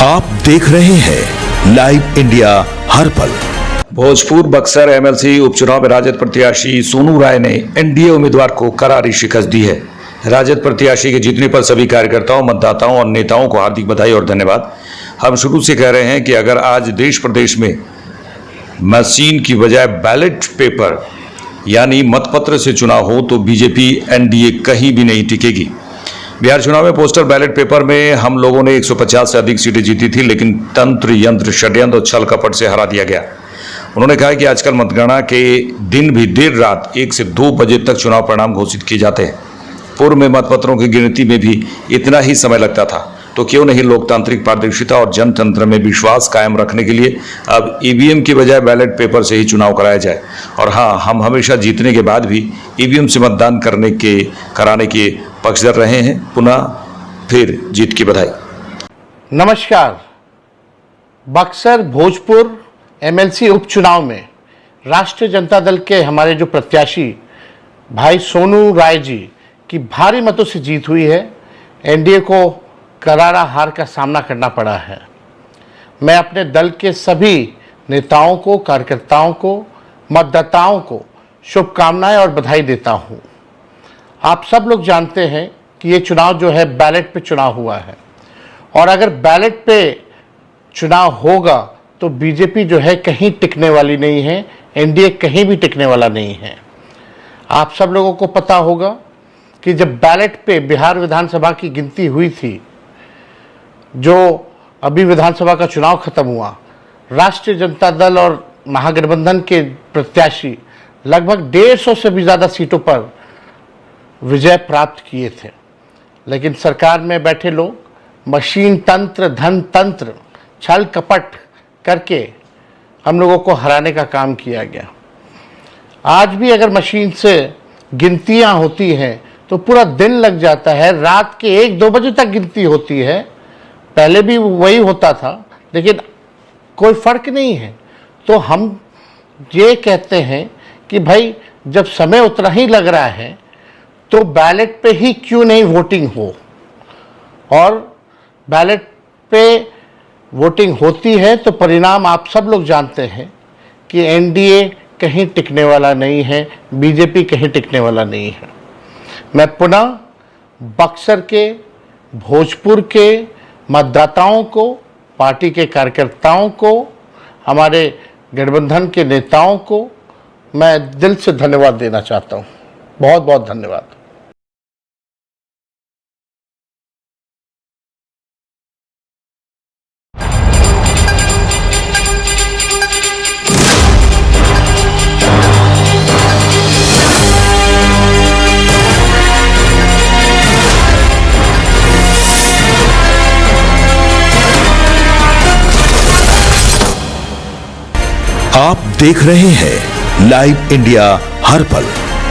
आप देख रहे हैं लाइव इंडिया हर पल। भोजपुर बक्सर एमएलसी उपचुनाव में राजद प्रत्याशी सोनू राय ने एनडीए उम्मीदवार को करारी शिकस्त दी है। राजद प्रत्याशी के जीतने पर सभी कार्यकर्ताओं, मतदाताओं और नेताओं को हार्दिक बधाई और धन्यवाद। हम शुरू से कह रहे हैं कि अगर आज देश प्रदेश में मशीन की बजाय बैलेट पेपर यानी मतपत्र से चुनाव हो तो बीजेपी एनडीए कहीं भी नहीं टिकेगी। बिहार चुनाव में पोस्टल बैलेट पेपर में हम लोगों ने 150 से अधिक सीटें जीती थी, लेकिन तंत्र, यंत्र, षड्यंत्र और छल कपट से हरा दिया गया। उन्होंने कहा कि आजकल मतगणना के दिन भी देर रात 1 से 2 बजे तक चुनाव परिणाम घोषित किए जाते हैं। पूर्व में मतपत्रों की गिनती में भी इतना ही समय लगता था, तो क्यों नहीं लोकतांत्रिक पारदर्शिता और जनतंत्र में विश्वास कायम रखने के लिए अब ईवीएम की बजाय बैलेट पेपर से ही चुनाव कराया जाए। और हाँ, हम हमेशा जीतने के बाद भी ईवीएम से मतदान कराने के पक्षधर रहे हैं। पुनः फिर जीत की बधाई। नमस्कार। बक्सर भोजपुर एमएलसी उपचुनाव में राष्ट्रीय जनता दल के हमारे जो प्रत्याशी भाई सोनू राय जी की भारी मतों से जीत हुई है। एनडीए को करारा हार का सामना करना पड़ा है। मैं अपने दल के सभी नेताओं को, कार्यकर्ताओं को, मतदाताओं को शुभकामनाएं और बधाई देता हूं। आप सब लोग जानते हैं कि ये चुनाव जो है बैलेट पे चुनाव हुआ है, और अगर बैलेट पे चुनाव होगा तो बीजेपी जो है कहीं टिकने वाली नहीं है, एनडीए कहीं भी टिकने वाला नहीं है। आप सब लोगों को पता होगा कि जब बैलेट पे बिहार विधानसभा की गिनती हुई थी, जो अभी विधानसभा का चुनाव खत्म हुआ, राष्ट्रीय जनता दल और महागठबंधन के प्रत्याशी लगभग 150 से भी ज़्यादा सीटों पर विजय प्राप्त किए थे। लेकिन सरकार में बैठे लोग मशीन तंत्र, धन तंत्र, छल कपट करके हम लोगों को हराने का काम किया गया। आज भी अगर मशीन से गिनतियां होती हैं तो पूरा दिन लग जाता है, रात के 1-2 बजे तक गिनती होती है। पहले भी वही होता था, लेकिन कोई फर्क नहीं है। तो हम ये कहते हैं कि भाई जब समय उतना ही लग रहा है तो बैलेट पे ही क्यों नहीं वोटिंग हो। और बैलेट पे वोटिंग होती है तो परिणाम आप सब लोग जानते हैं कि एनडीए कहीं टिकने वाला नहीं है, बीजेपी कहीं टिकने वाला नहीं है। मैं पुनः बक्सर के, भोजपुर के मतदाताओं को, पार्टी के कार्यकर्ताओं को, हमारे गठबंधन के नेताओं को मैं दिल से धन्यवाद देना चाहता हूँ। बहुत बहुत धन्यवाद। आप देख रहे हैं लाइव इंडिया हर पल।